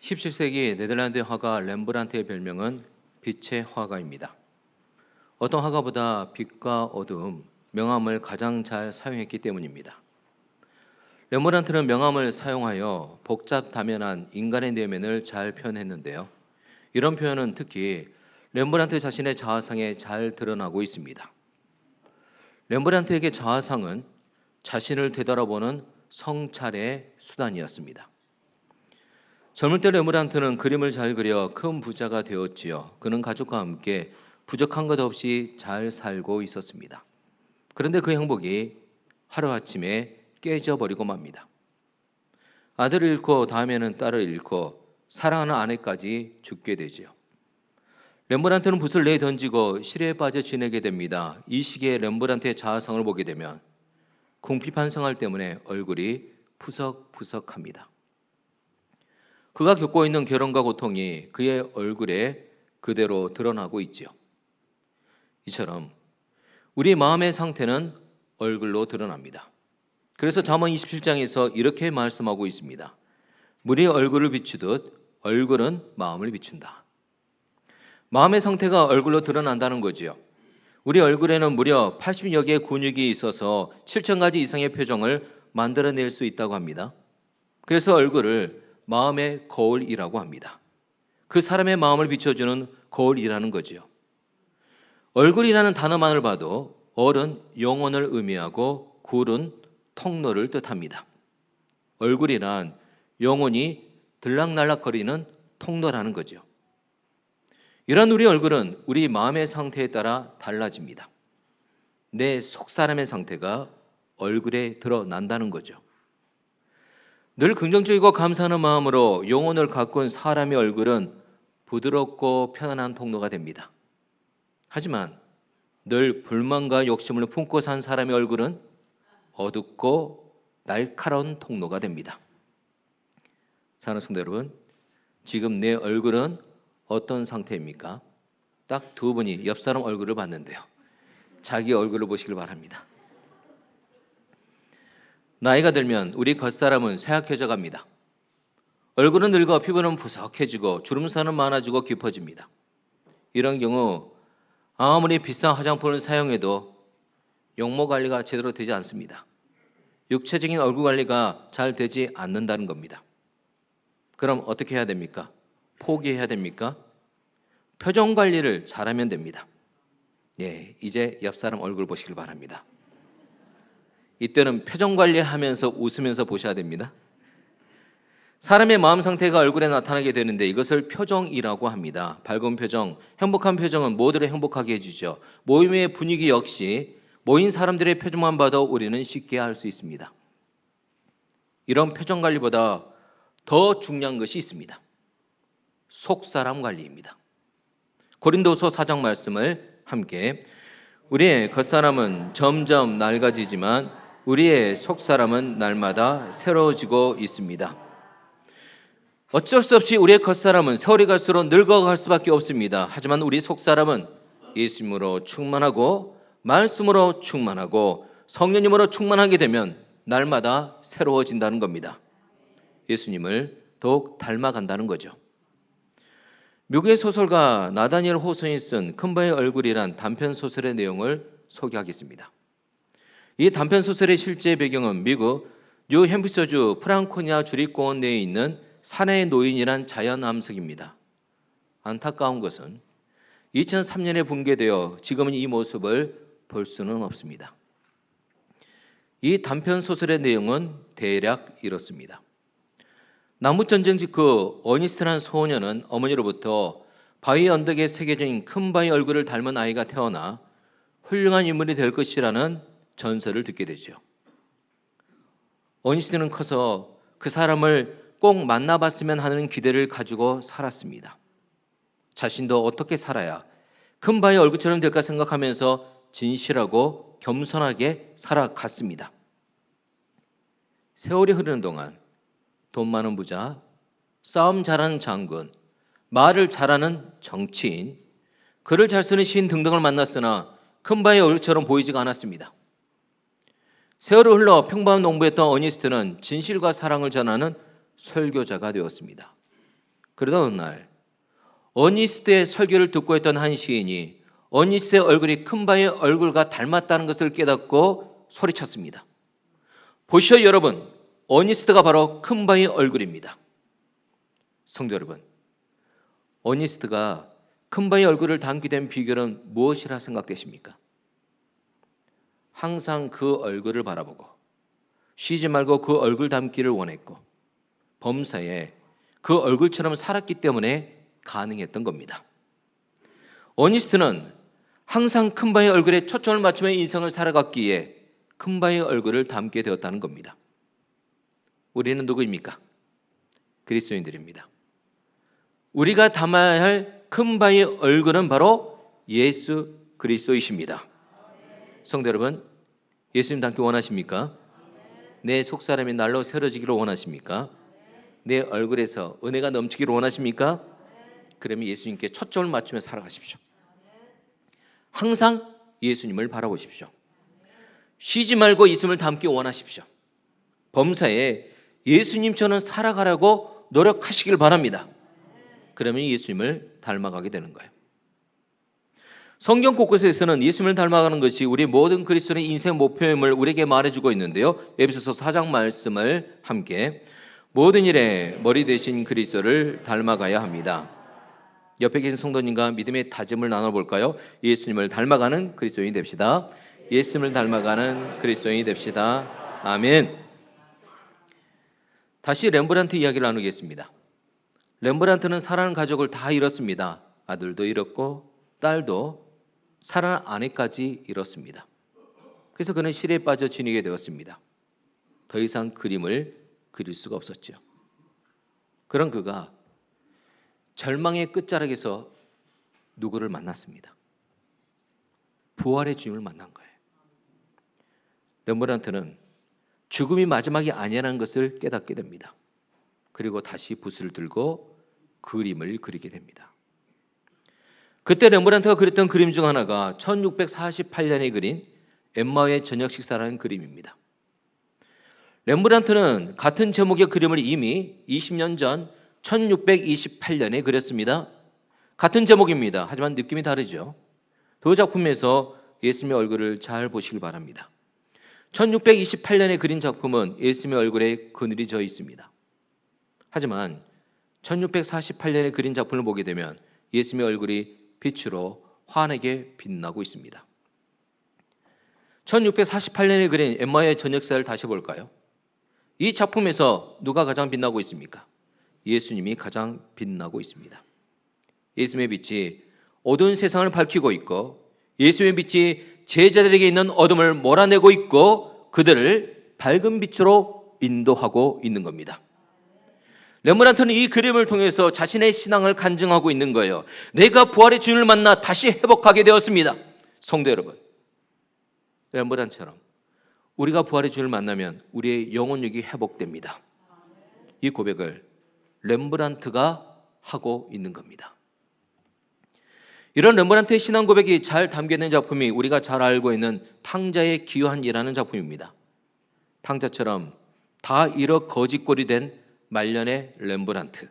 17세기 네덜란드 화가 렘브란트의 별명은 빛의 화가입니다. 어떤 화가보다 빛과 어두움, 명암을 가장 잘 사용했기 때문입니다. 렘브란트는 명암을 사용하여 복잡다면한 인간의 내면을 잘 표현했는데요. 이런 표현은 특히 렘브란트 자신의 자화상에 잘 드러나고 있습니다. 렘브란트에게 자화상은 자신을 되돌아보는 성찰의 수단이었습니다. 젊을 때 렘브란트는 그림을 잘 그려 큰 부자가 되었지요. 그는 가족과 함께 부족한 것 없이 잘 살고 있었습니다. 그런데 그 행복이 하루아침에 깨져버리고 맙니다. 아들을 잃고 다음에는 딸을 잃고 사랑하는 아내까지 죽게 되지요. 렘브란트는 붓을 내던지고 시리에 빠져 지내게 됩니다. 이 시기에 렘브란트의 자화상을 보게 되면 궁핍한 생활 때문에 얼굴이 푸석푸석합니다. 그가 겪고 있는 괴로움과 고통이 그의 얼굴에 그대로 드러나고 있지요. 이처럼 우리 마음의 상태는 얼굴로 드러납니다. 그래서 잠언 27장에서 이렇게 말씀하고 있습니다. 물이 얼굴을 비추듯 얼굴은 마음을 비춘다. 마음의 상태가 얼굴로 드러난다는 거지요. 우리 얼굴에는 무려 80여 개의 근육이 있어서 7,000가지 이상의 표정을 만들어낼 수 있다고 합니다. 그래서 얼굴을 마음의 거울이라고 합니다. 그 사람의 마음을 비춰주는 거울이라는 거지요. 얼굴이라는 단어만을 봐도 얼은 영혼을 의미하고 굴은 통로를 뜻합니다. 얼굴이란 영혼이 들락날락거리는 통로라는 거죠. 이런 우리 얼굴은 우리 마음의 상태에 따라 달라집니다. 내 속사람의 상태가 얼굴에 드러난다는 거죠. 늘 긍정적이고 감사하는 마음으로 영혼을 가꾼 사람의 얼굴은 부드럽고 편안한 통로가 됩니다. 하지만 늘 불만과 욕심을 품고 산 사람의 얼굴은 어둡고 날카로운 통로가 됩니다. 사랑하는 성도 여러분, 지금 내 얼굴은 어떤 상태입니까? 딱 두 분이 옆 사람 얼굴을 봤는데요. 자기 얼굴을 보시길 바랍니다. 나이가 들면 우리 겉사람은 쇠약해져 갑니다. 얼굴은 늙어 피부는 부석해지고 주름살은 많아지고 깊어집니다. 이런 경우 아무리 비싼 화장품을 사용해도 용모 관리가 제대로 되지 않습니다. 육체적인 얼굴 관리가 잘 되지 않는다는 겁니다. 그럼 어떻게 해야 됩니까? 포기해야 됩니까? 표정 관리를 잘하면 됩니다. 예, 이제 옆 사람 얼굴 보시길 바랍니다. 이때는 표정 관리하면서 웃으면서 보셔야 됩니다. 사람의 마음 상태가 얼굴에 나타나게 되는데 이것을 표정이라고 합니다. 밝은 표정, 행복한 표정은 모두를 행복하게 해주죠. 모임의 분위기 역시 모인 사람들의 표정만 봐도 우리는 쉽게 알 수 있습니다. 이런 표정 관리보다 더 중요한 것이 있습니다. 속사람 관리입니다. 고린도서 4장 말씀을 함께, 우리의 겉사람은 점점 낡아지지만 우리의 속사람은 날마다 새로워지고 있습니다. 어쩔 수 없이 우리의 겉사람은 세월이 갈수록 늙어갈 수밖에 없습니다. 하지만 우리 속사람은 예수님으로 충만하고 말씀으로 충만하고 성령님으로 충만하게 되면 날마다 새로워진다는 겁니다. 예수님을 더욱 닮아간다는 거죠. 미국의 소설가 나다니엘 호선이 쓴 큰바의 얼굴이란 단편 소설의 내용을 소개하겠습니다. 이 단편 소설의 실제 배경은 미국 뉴햄프셔주 프랑코니아 주립공원 내에 있는 산의 노인이란 자연 암석입니다. 안타까운 것은 2003년에 붕괴되어 지금은 이 모습을 볼 수는 없습니다. 이 단편 소설의 내용은 대략 이렇습니다. 남북전쟁 직후 어니스트라는 소녀는 어머니로부터 바위 언덕에 새겨진 큰 바위 얼굴을 닮은 아이가 태어나 훌륭한 인물이 될 것이라는 전설을 듣게 되죠. 어니스트는 커서 그 사람을 꼭 만나봤으면 하는 기대를 가지고 살았습니다. 자신도 어떻게 살아야 큰 바위 얼굴처럼 될까 생각하면서 진실하고 겸손하게 살아갔습니다. 세월이 흐르는 동안 돈 많은 부자, 싸움 잘하는 장군, 말을 잘하는 정치인, 글을 잘 쓰는 시인 등등을 만났으나 큰 바위 얼굴처럼 보이지가 않았습니다. 세월이 흘러 평범한 농부였던 어니스트는 진실과 사랑을 전하는 설교자가 되었습니다. 그러던 어느 날 어니스트의 설교를 듣고 있던 한 시인이 어니스트의 얼굴이 큰바의 얼굴과 닮았다는 것을 깨닫고 소리쳤습니다. 보시오 여러분, 어니스트가 바로 큰바의 얼굴입니다. 성도 여러분, 어니스트가 큰바의 얼굴을 닮게 된 비결은 무엇이라 생각되십니까? 항상 그 얼굴을 바라보고 쉬지 말고 그 얼굴 닮기를 원했고 범사에 그 얼굴처럼 살았기 때문에 가능했던 겁니다. 어니스트는 항상 큰바의 얼굴에 초점을 맞추며 인생을 살아갔기에 큰바의 얼굴을 닮게 되었다는 겁니다. 우리는 누구입니까? 그리스도인들입니다. 우리가 닮아야 할 큰바의 얼굴은 바로 예수 그리스도이십니다. 성도 여러분, 예수님 닮기 원하십니까? 내 속사람이 날로 새로지기를 원하십니까? 내 얼굴에서 은혜가 넘치기를 원하십니까? 그러면 예수님께 초점을 맞추며 살아가십시오. 항상 예수님을 바라보십시오. 쉬지 말고 예수님을 닮기 원하십시오. 범사에 예수님처럼 살아가라고 노력하시길 바랍니다. 그러면 예수님을 닮아가게 되는 거예요. 성경 곳곳에서는 예수님을 닮아가는 것이 우리 모든 그리스도인의 인생 목표임을 우리에게 말해주고 있는데요. 에베소서 4장 말씀을 함께 모든 일에 머리 되신 그리스도를 닮아가야 합니다. 옆에 계신 성도님과 믿음의 다짐을 나눠볼까요? 예수님을 닮아가는 그리스도인이 됩시다. 예수님을 닮아가는 그리스도인이 됩시다. 아멘. 다시 렘브란트 이야기를 나누겠습니다. 렘브란트는 사랑하는 가족을 다 잃었습니다. 아들도 잃었고 딸도 사랑하는 아내까지 잃었습니다. 그래서 그는 시리에 빠져 지내게 되었습니다. 더 이상 그림을 그릴 수가 없었죠. 그런 그가 절망의 끝자락에서 누구를 만났습니다. 부활의 주님을 만난 거예요. 렘브란트는 죽음이 마지막이 아니라는 것을 깨닫게 됩니다. 그리고 다시 붓을 들고 그림을 그리게 됩니다. 그때 렘브란트가 그렸던 그림 중 하나가 1648년에 그린 엠마오의 저녁 식사라는 그림입니다. 렘브란트는 같은 제목의 그림을 이미 20년 전 1628년에 그렸습니다. 같은 제목입니다. 하지만 느낌이 다르죠. 두 작품에서 예수님의 얼굴을 잘 보시길 바랍니다. 1628년에 그린 작품은 예수님의 얼굴에 그늘이 져 있습니다. 하지만 1648년에 그린 작품을 보게 되면 예수님의 얼굴이 빛으로 환하게 빛나고 있습니다. 1648년에 그린 엠마오의 저녁사를 다시 볼까요? 이 작품에서 누가 가장 빛나고 있습니까? 예수님이 가장 빛나고 있습니다. 예수님의 빛이 어두운 세상을 밝히고 있고 예수님의 빛이 제자들에게 있는 어둠을 몰아내고 있고 그들을 밝은 빛으로 인도하고 있는 겁니다. 렘브란트는 이 그림을 통해서 자신의 신앙을 간증하고 있는 거예요. 내가 부활의 주님을 만나 다시 회복하게 되었습니다. 성도 여러분, 렘브란트처럼 우리가 부활의 주님을 만나면 우리의 영혼력이 회복됩니다. 이 고백을 렘브란트가 하고 있는 겁니다. 이런 렘브란트의 신앙 고백이 잘 담겨 있는 작품이 우리가 잘 알고 있는 탕자의 기환이라는 작품입니다. 탕자처럼 다 잃어 거짓골이 된 말년의 렘브란트.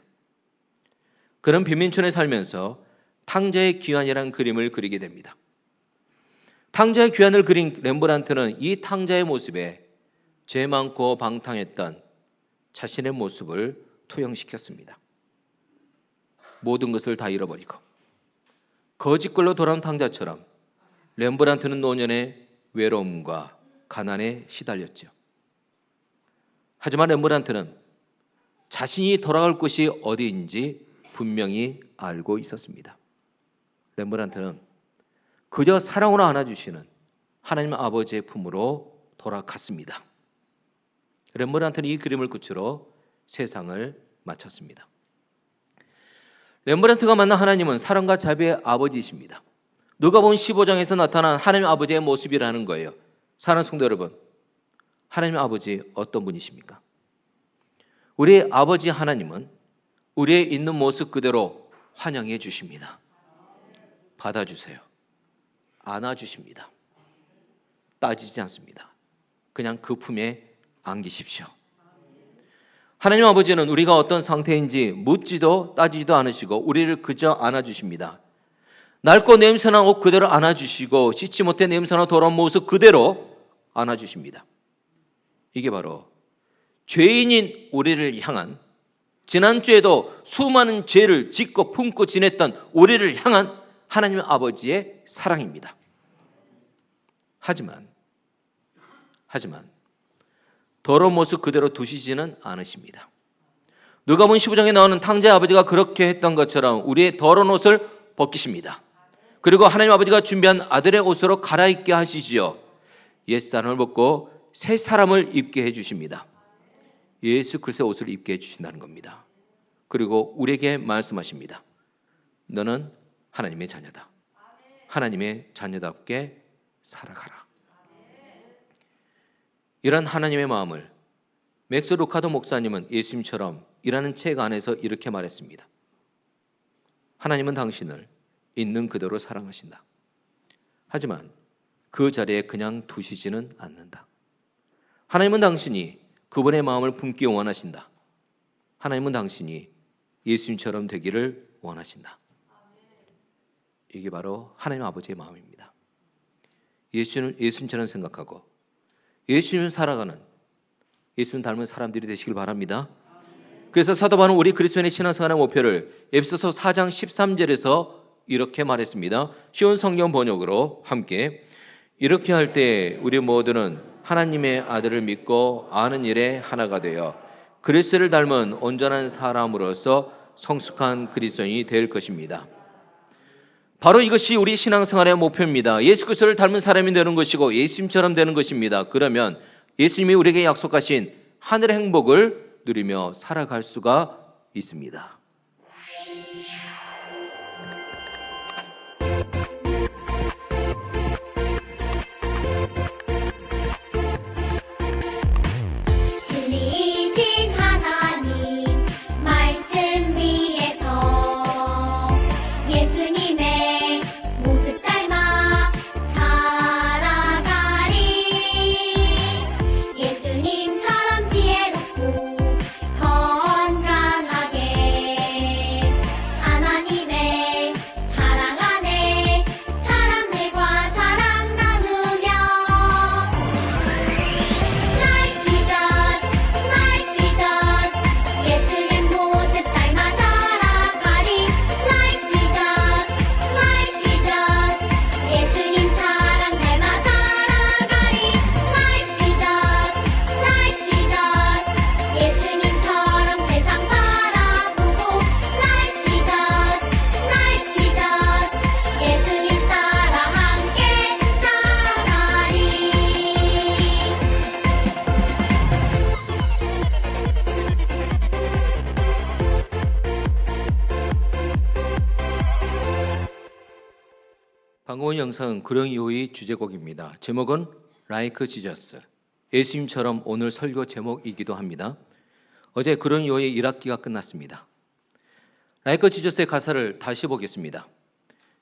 그런 빈민촌에 살면서 탕자의 기환이라는 그림을 그리게 됩니다. 탕자의 귀환을 그린 렘브란트는 이 탕자의 모습에 죄 많고 방탕했던 자신의 모습을 투영시켰습니다. 모든 것을 다 잃어버리고 거짓글로 돌아온 탕자처럼 렘브란트는 노년의 외로움과 가난에 시달렸죠. 하지만 렘브란트는 자신이 돌아갈 곳이 어디인지 분명히 알고 있었습니다. 렘브란트는 그저 사랑으로 안아주시는 하나님 아버지의 품으로 돌아갔습니다. 렘브란트는 이 그림을 끝으로 세상을 마쳤습니다. 렘브란트가 만난 하나님은 사랑과 자비의 아버지이십니다. 누가복음 15장에서 나타난 하나님 아버지의 모습이라는 거예요. 사랑하는 성도 여러분, 하나님 아버지 어떤 분이십니까? 우리의 아버지 하나님은 우리의 있는 모습 그대로 환영해 주십니다. 받아주세요. 안아주십니다. 따지지 않습니다. 그냥 그 품에 안기십시오. 하나님 아버지는 우리가 어떤 상태인지 묻지도 따지지도 않으시고 우리를 그저 안아주십니다. 낡고 냄새난 옷 그대로 안아주시고 씻지 못해 냄새나 더러운 모습 그대로 안아주십니다. 이게 바로 죄인인 우리를 향한, 지난주에도 수많은 죄를 짓고 품고 지냈던 우리를 향한 하나님 아버지의 사랑입니다. 하지만 더러운 모습 그대로 두시지는 않으십니다. 누가복음 15장에 나오는 탕자의 아버지가 그렇게 했던 것처럼 우리의 더러운 옷을 벗기십니다. 그리고 하나님 아버지가 준비한 아들의 옷으로 갈아입게 하시지요. 옛사람을 벗고 새 사람을 입게 해주십니다. 예수 그리스도의 옷을 입게 해주신다는 겁니다. 그리고 우리에게 말씀하십니다. 너는 하나님의 자녀다. 하나님의 자녀답게 살아가라. 이런 하나님의 마음을 맥스 루카도 목사님은 예수님처럼 이라는 책 안에서 이렇게 말했습니다. 하나님은 당신을 있는 그대로 사랑하신다. 하지만 그 자리에 그냥 두시지는 않는다. 하나님은 당신이 그분의 마음을 품기 원하신다. 하나님은 당신이 예수님처럼 되기를 원하신다. 이게 바로 하나님 아버지의 마음입니다. 예수님처럼 생각하고 예수님 살아가는, 예수님 닮은 사람들이 되시길 바랍니다. 그래서 사도 바울은 우리 그리스도인의 신앙생활의 목표를 에베소서 4장 13절에서 이렇게 말했습니다. 쉬운 성경 번역으로 함께, 이렇게 할 때 우리 모두는 하나님의 아들을 믿고 아는 일에 하나가 되어 그리스도를 닮은 온전한 사람으로서 성숙한 그리스도인이 될 것입니다. 바로 이것이 우리 신앙생활의 목표입니다. 예수 그리스도를 닮은 사람이 되는 것이고 예수님처럼 되는 것입니다. 그러면 예수님이 우리에게 약속하신 하늘의 행복을 누리며 살아갈 수가 있습니다. 진리이신 하나님 말씀 위에서 예수님의 모습 닮아 살아가리. 예수님처럼 지혜롭고 건강하게 하나님의 사랑 안에 사람들과 사랑 나누며 Like Jesus, 예수님 모습 닮아 살아가리. Like Jesus, 예수님 사랑 닮아 살아가리. Like Jesus, 예수님처럼 세상 바라보고 Like Jesus, 예수님 따라 함께 나가리. 방금 본 영상은 구령 이후의 주제곡입니다. 제목은 Like Jesus, 예수님처럼 오늘 설교 제목이기도 합니다. 어제 구령 이후의 1학기가 끝났습니다. Like Jesus의 가사를 다시 보겠습니다.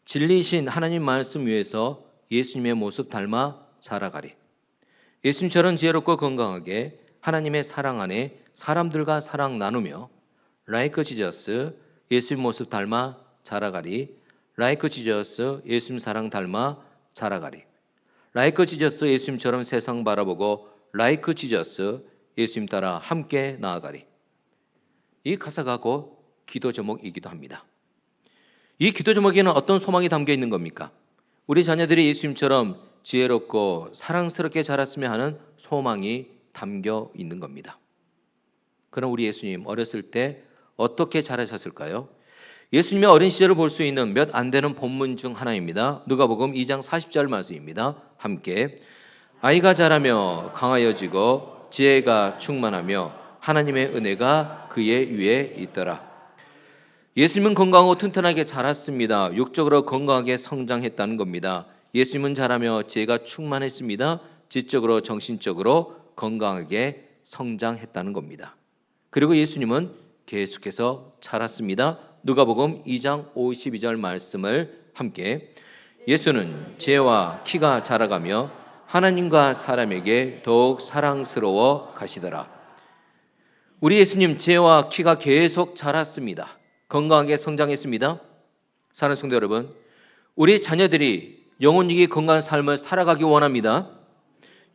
진리이신 하나님 말씀 위에서 예수님의 모습 닮아 살아가리. 예수님처럼 지혜롭고 건강하게 하나님의 사랑 안에 사람들과 사랑 나누며 Like Jesus, 예수님 모습 닮아 자라가리. Like Jesus, 예수님 사랑 닮아 자라가리. Like Jesus, 예수님처럼 세상 바라보고 Like Jesus, 예수님 따라 함께 나아가리. 이 가사가 곧 기도 제목이기도 합니다. 이 기도 제목에는 어떤 소망이 담겨 있는 겁니까? 우리 자녀들이 예수님처럼 지혜롭고 사랑스럽게 자랐으면 하는 소망이 담겨 있는 겁니다. 그럼 우리 예수님 어렸을 때 어떻게 자라셨을까요? 예수님의 어린 시절을 볼 수 있는 몇 안 되는 본문 중 하나입니다. 누가복음 2장 40절 말씀입니다. 함께, 아이가 자라며 강하여지고 지혜가 충만하며 하나님의 은혜가 그의 위에 있더라. 예수님은 건강하고 튼튼하게 자랐습니다. 육적으로 건강하게 성장했다는 겁니다. 예수님은 자라며 지혜가 충만했습니다. 지적으로 정신적으로 건강하게 성장했다는 겁니다. 그리고 예수님은 계속해서 자랐습니다. 누가복음 2장 52절 말씀을 함께, 예수는 지혜와 키가 자라가며 하나님과 사람에게 더욱 사랑스러워 가시더라. 우리 예수님 죄와 키가 계속 자랐습니다. 건강하게 성장했습니다. 사랑하는 성도 여러분, 우리 자녀들이 영혼이기 건강한 삶을 살아가기 원합니다.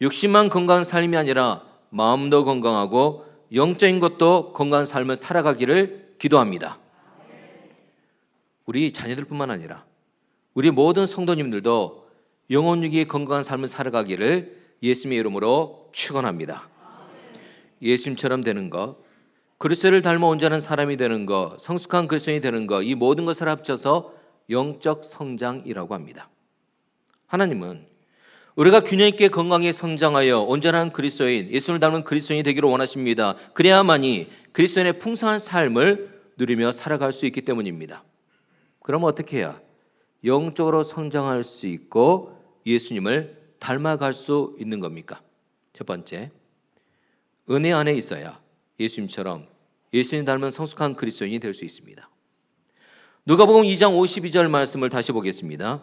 육신만 건강한 삶이 아니라 마음도 건강하고 영적인 것도 건강한 삶을 살아가기를 기도합니다. 우리 자녀들뿐만 아니라 우리 모든 성도님들도 영혼이기 건강한 삶을 살아가기를 예수님의 이름으로 축원합니다. 예수님처럼 되는 것, 그리스도를 닮아 온전한 사람이 되는 것, 성숙한 그리스도인이 되는 것, 이 모든 것을 합쳐서 영적 성장이라고 합니다. 하나님은 우리가 균형 있게 건강하게 성장하여 온전한 그리스도인, 예수를 닮은 그리스도인이 되기를 원하십니다. 그래야만이 그리스도인의 풍성한 삶을 누리며 살아갈 수 있기 때문입니다. 그럼 어떻게 해야 영적으로 성장할 수 있고 예수님을 닮아갈 수 있는 겁니까? 첫 번째, 은혜 안에 있어야 예수님처럼 예수님 닮은 성숙한 그리스도인이 될 수 있습니다. 누가복음 2장 52절 말씀을 다시 보겠습니다.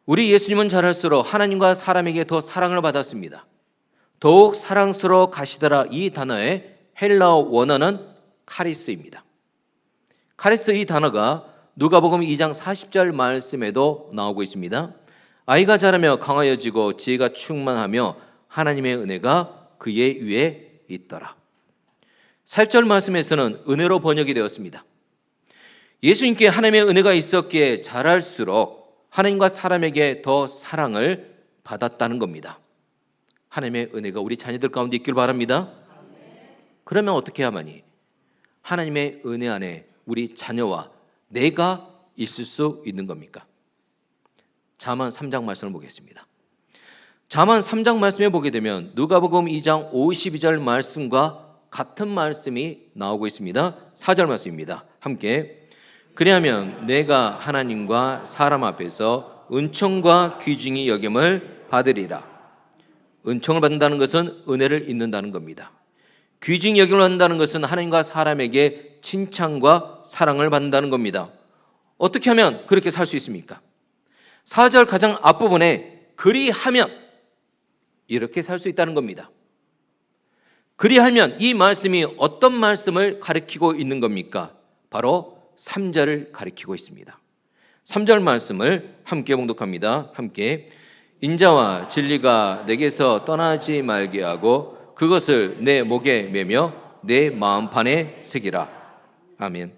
우리 예수님은 자랄수록 하나님과 사람에게 더 사랑을 받았습니다. 더욱 사랑스러워 가시더라. 이 단어의 헬라어 원어는 카리스입니다. 카리스, 이 단어가 누가복음 2장 40절 말씀에도 나오고 있습니다. 아이가 자라며 강하여지고 지혜가 충만하며 하나님의 은혜가 그의 위에 있더라. 40절 말씀에서는 은혜로 번역이 되었습니다. 예수님께 하나님의 은혜가 있었기에 자랄수록 하나님과 사람에게 더 사랑을 받았다는 겁니다. 하나님의 은혜가 우리 자녀들 가운데 있길 바랍니다. 그러면 어떻게 해야만이 하나님의 은혜 안에 우리 자녀와 내가 있을 수 있는 겁니까? 잠언 3장 말씀을 보겠습니다. 잠언 3장 말씀에 보게 되면 누가복음 2장 52절 말씀과 같은 말씀이 나오고 있습니다. 4절 말씀입니다. 함께 그리하면 내가 하나님과 사람 앞에서 은총과 귀중히 여김을 받으리라. 은총을 받는다는 것은 은혜를 입는다는 겁니다. 귀중히 여김을 받는다는 것은 하나님과 사람에게 칭찬과 사랑을 받는다는 겁니다. 어떻게 하면 그렇게 살 수 있습니까? 4절 가장 앞부분에 그리하면 이렇게 살 수 있다는 겁니다. 그리하면 이 말씀이 어떤 말씀을 가리키고 있는 겁니까? 바로 3절을 가리키고 있습니다. 3절 말씀을 함께 봉독합니다. 함께 인자와 진리가 내게서 떠나지 말게 하고 그것을 내 목에 매며 내 마음판에 새기라. 아멘.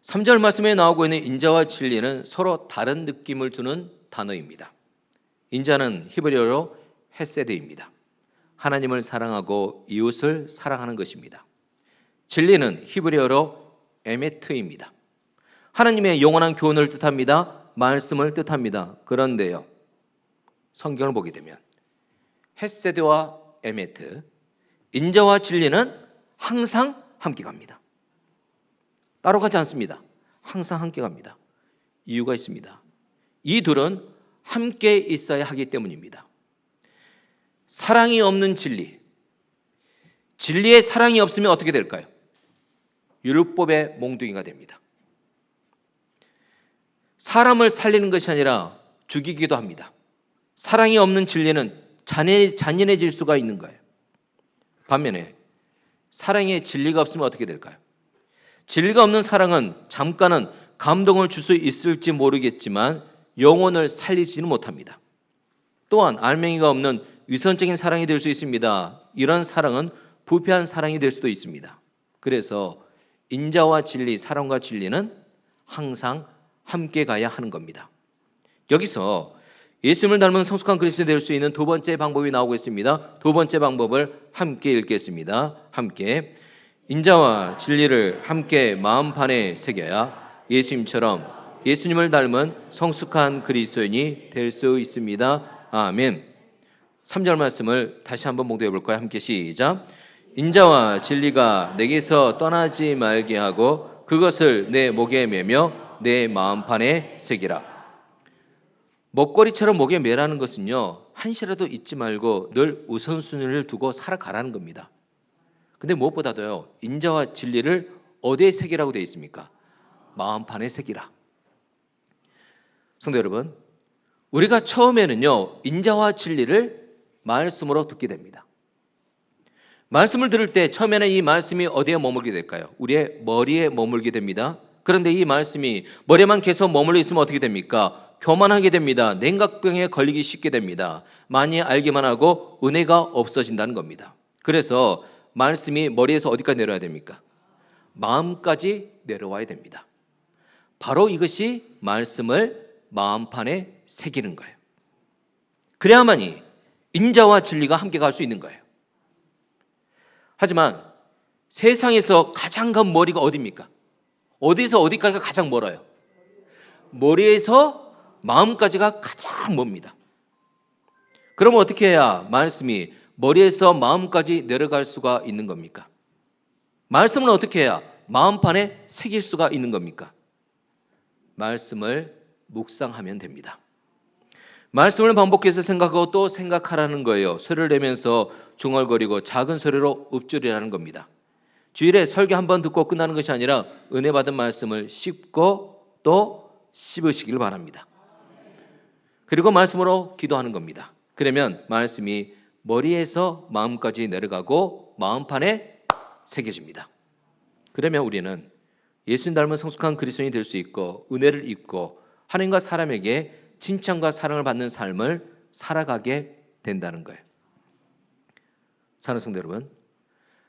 3절 말씀에 나오고 있는 인자와 진리는 서로 다른 느낌을 두는 단어입니다. 인자는 히브리어로 헤세드입니다. 하나님을 사랑하고 이웃을 사랑하는 것입니다. 진리는 히브리어로 에메트입니다. 하나님의 영원한 교훈을 뜻합니다. 말씀을 뜻합니다. 그런데요, 성경을 보게 되면 헤세드와 에메트, 인자와 진리는 항상 함께 갑니다. 따로 가지 않습니다. 항상 함께 갑니다. 이유가 있습니다. 이 둘은 함께 있어야 하기 때문입니다. 사랑이 없는 진리, 진리의 사랑이 없으면 어떻게 될까요? 율법의 몽둥이가 됩니다. 사람을 살리는 것이 아니라 죽이기도 합니다. 사랑이 없는 진리는 잔인해질 수가 있는 거예요. 반면에 사랑의 진리가 없으면 어떻게 될까요? 진리가 없는 사랑은 잠깐은 감동을 줄 수 있을지 모르겠지만 영혼을 살리지는 못합니다. 또한 알맹이가 없는 위선적인 사랑이 될 수 있습니다. 이런 사랑은 부패한 사랑이 될 수도 있습니다. 그래서 인자와 진리, 사랑과 진리는 항상 함께 가야 하는 겁니다. 여기서 예수님을 닮은 성숙한 그리스도인이 될 수 있는 두 번째 방법이 나오고 있습니다. 두 번째 방법을 함께 읽겠습니다. 함께 인자와 진리를 함께 마음판에 새겨야 예수님처럼 예수님을 닮은 성숙한 그리스도인이 될 수 있습니다. 아멘. 3절 말씀을 다시 한번 봉독해 볼까요? 함께 시작. 인자와 진리가 내게서 떠나지 말게 하고 그것을 내 목에 매며 내 마음판에 새기라. 먹거리처럼 목에 매라는 것은요, 한시라도 잊지 말고 늘 우선순위를 두고 살아가라는 겁니다. 근데 무엇보다도요, 인자와 진리를 어디에 새기라고 되어 있습니까? 마음판에 새기라. 성도 여러분, 우리가 처음에는요, 인자와 진리를 말씀으로 듣게 됩니다. 말씀을 들을 때 처음에는 이 말씀이 어디에 머물게 될까요? 우리의 머리에 머물게 됩니다. 그런데 이 말씀이 머리에만 계속 머물러 있으면 어떻게 됩니까? 교만하게 됩니다. 냉각병에 걸리기 쉽게 됩니다. 많이 알기만 하고 은혜가 없어진다는 겁니다. 그래서 말씀이 머리에서 어디까지 내려와야 됩니까? 마음까지 내려와야 됩니다. 바로 이것이 말씀을 마음판에 새기는 거예요. 그래야만이 인자와 진리가 함께 갈 수 있는 거예요. 하지만 세상에서 가장 간 머리가 어디입니까? 어디서 어디까지가 가장 멀어요? 머리에서 마음까지가 가장 멉니다. 그럼 어떻게 해야 말씀이 머리에서 마음까지 내려갈 수가 있는 겁니까? 말씀은 어떻게 해야 마음판에 새길 수가 있는 겁니까? 말씀을 묵상하면 됩니다. 말씀을 반복해서 생각하고 또 생각하라는 거예요. 소리를 내면서 중얼거리고 작은 소리로 읊조리라는 겁니다. 주일에 설교 한 번 듣고 끝나는 것이 아니라 은혜 받은 말씀을 씹고 또 씹으시길 바랍니다. 그리고 말씀으로 기도하는 겁니다. 그러면 말씀이 머리에서 마음까지 내려가고 마음판에 새겨집니다. 그러면 우리는 예수님 닮은 성숙한 그리스도인이 될 수 있고 은혜를 입고 하나님과 사람에게 칭찬과 사랑을 받는 삶을 살아가게 된다는 거예요. 사랑하는 성도 여러분,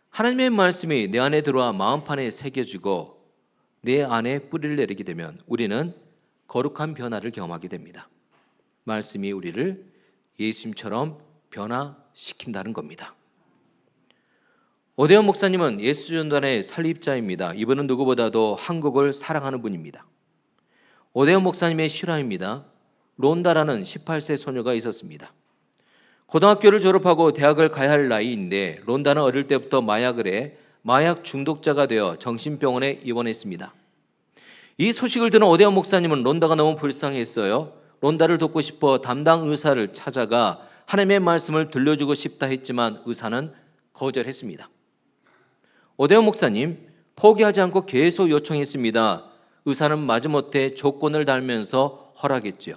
하나님의 말씀이 내 안에 들어와 마음판에 새겨지고 내 안에 뿌리를 내리게 되면 우리는 거룩한 변화를 경험하게 됩니다. 말씀이 우리를 예수님처럼 변화시킨다는 겁니다. 오대원 목사님은 예수전단의 설립자입니다. 이분은 누구보다도 한국을 사랑하는 분입니다. 오대원 목사님의 실화입니다. 론다라는 18세 소녀가 있었습니다. 고등학교를 졸업하고 대학을 가야 할 나이인데 론다는 어릴 때부터 마약을 해 마약 중독자가 되어 정신병원에 입원했습니다. 이 소식을 들은 오대원 목사님은 론다가 너무 불쌍했어요. 론다를 돕고 싶어 담당 의사를 찾아가 하나님의 말씀을 들려주고 싶다 했지만 의사는 거절했습니다. 오대원 목사님 포기하지 않고 계속 요청했습니다. 의사는 마지못해 조건을 달면서 허락했지요.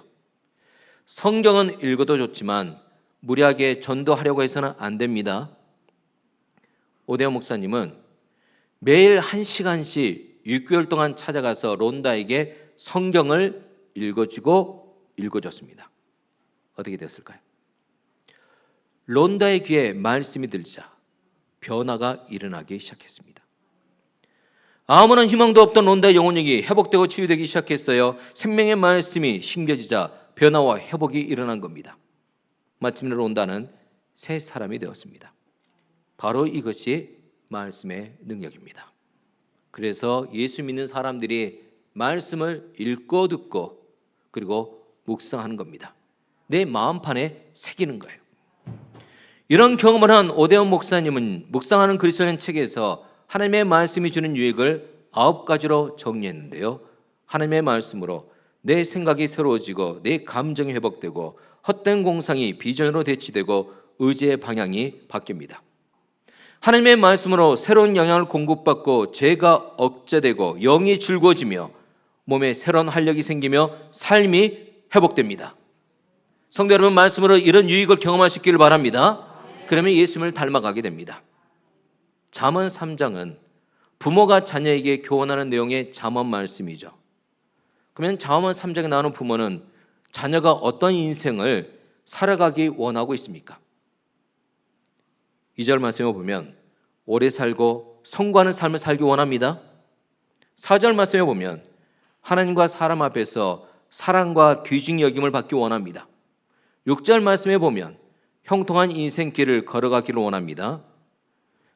성경은 읽어도 좋지만 무리하게 전도하려고 해서는 안 됩니다. 오대원 목사님은 매일 1시간씩 6개월 동안 찾아가서 론다에게 성경을 읽어주고 읽어줬습니다. 어떻게 됐을까요? 론다의 귀에 말씀이 들자 변화가 일어나기 시작했습니다. 아무런 희망도 없던 론다의 영혼력이 회복되고 치유되기 시작했어요. 생명의 말씀이 심겨지자 변화와 회복이 일어난 겁니다. 마침내 론다는 새 사람이 되었습니다. 바로 이것이 말씀의 능력입니다. 그래서 예수 믿는 사람들이 말씀을 읽고 듣고 그리고 묵상하는 겁니다. 내 마음판에 새기는 거예요. 이런 경험을 한 오대원 목사님은 묵상하는 그리스도인 책에서 하나님의 말씀이 주는 유익을 9가지로 정리했는데요. 하나님의 말씀으로 내 생각이 새로워지고 내 감정이 회복되고 헛된 공상이 비전으로 대치되고 의지의 방향이 바뀝니다. 하나님의 말씀으로 새로운 영향을 공급받고 죄가 억제되고 영이 즐거워지며 몸에 새로운 활력이 생기며 삶이 회복됩니다. 성도 여러분, 말씀으로 이런 유익을 경험할 수 있기를 바랍니다. 그러면 예수님을 닮아가게 됩니다. 잠언 3장은 부모가 자녀에게 교훈하는 내용의 잠언 말씀이죠. 그러면 잠언 3장에 나오는 부모는 자녀가 어떤 인생을 살아가기 원하고 있습니까? 2절 말씀에 보면 오래 살고 성공하는 삶을 살기 원합니다. 4절 말씀에 보면 하나님과 사람 앞에서 사랑과 귀중 여김을 받기 원합니다. 6절 말씀에 보면 형통한 인생길을 걸어가기를 원합니다.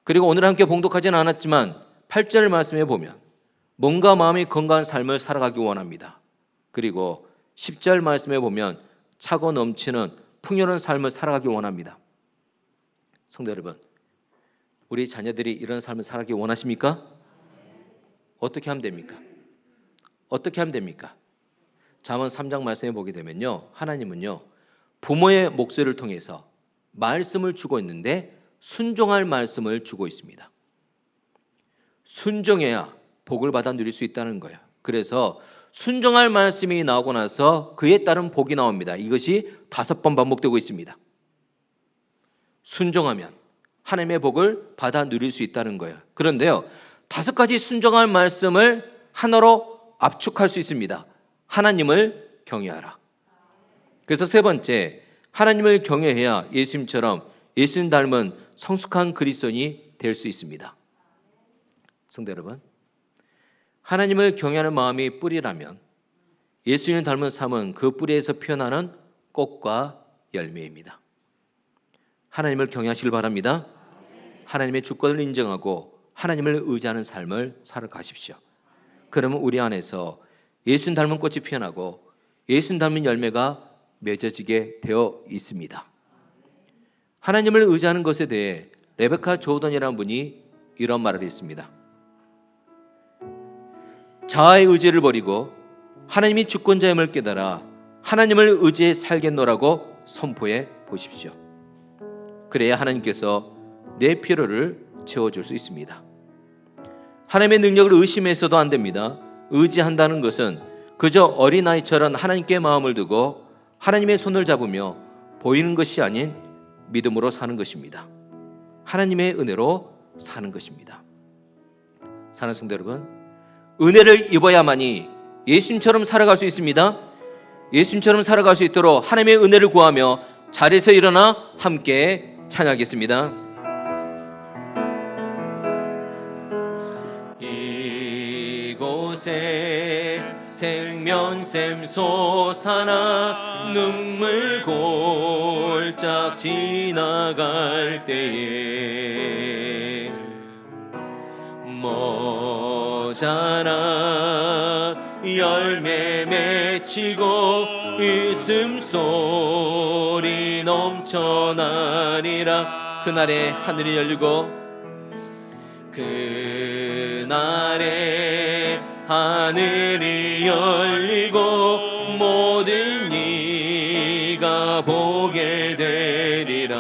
그리고 오늘 함께 봉독하지는 않았지만 8절 말씀에 보면 몸과 마음이 건강한 삶을 살아가기 원합니다. 그리고 10절 말씀에 보면 차고 넘치는 풍요로운 삶을 살아가기 원합니다. 성도 여러분, 우리 자녀들이 이런 삶을 살아가기 원하십니까? 어떻게 하면 됩니까? 어떻게 하면 됩니까? 잠언 3장 말씀에 보게 되면요, 하나님은요 부모의 목소리를 통해서 말씀을 주고 있는데 순종할 말씀을 주고 있습니다. 순종해야 복을 받아 누릴 수 있다는 거예요. 그래서 순종할 말씀이 나오고 나서 그에 따른 복이 나옵니다. 이것이 5번 반복되고 있습니다. 순종하면 하나님의 복을 받아 누릴 수 있다는 거예요. 그런데요, 5가지 순종할 말씀을 하나로 압축할 수 있습니다. 하나님을 경외하라. 그래서 3번째, 하나님을 경외해야 예수님처럼 예수님 닮은 성숙한 그리스도인이 될 수 있습니다. 성도 여러분, 하나님을 경외하는 마음이 뿌리라면 예수님을 닮은 삶은 그 뿌리에서 피어나는 꽃과 열매입니다. 하나님을 경외하시길 바랍니다. 하나님의 주권을 인정하고 하나님을 의지하는 삶을 살아가십시오. 그러면 우리 안에서 예수님 닮은 꽃이 피어나고 예수님 닮은 열매가 맺어지게 되어 있습니다. 하나님을 의지하는 것에 대해 레베카 조던이라는 분이 이런 말을 했습니다. 자아의 의지를 버리고 하나님이 주권자임을 깨달아 하나님을 의지해 살겠노라고 선포해 보십시오. 그래야 하나님께서 내 필요를 채워줄 수 있습니다. 하나님의 능력을 의심해서도 안 됩니다. 의지한다는 것은 그저 어린아이처럼 하나님께 마음을 두고 하나님의 손을 잡으며 보이는 것이 아닌 믿음으로 사는 것입니다. 하나님의 은혜로 사는 것입니다. 사랑하는 성도 여러분, 은혜를 입어야만이 예수님처럼 살아갈 수 있습니다. 예수님처럼 살아갈 수 있도록 하나님의 은혜를 구하며 자리에서 일어나 함께 찬양하겠습니다. 이곳에 생면샘 솟아나 눈물 골짝 지나갈 때에 모자라 열매 맺히고 웃음소리 넘쳐나리라. 그날에 하늘이 열리고 그날에 하늘이 열리고 모든 이가 보게 되리라.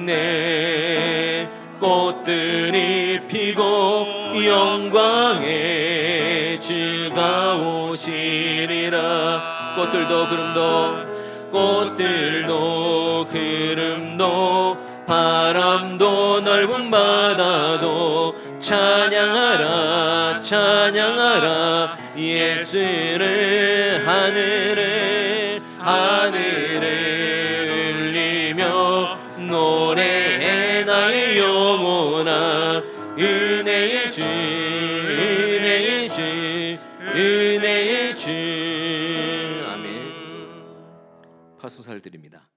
마침내 꽃들이 피고 영광의 주가 오시리라. 꽃들도 구름도 바람도 넓은 바다도 찬양하라 찬양하라 예수를 하늘에 울리며 노래해 나의 영혼아 은혜의 주 은혜의 주 은혜의 주. 아멘. 파수살 드립니다.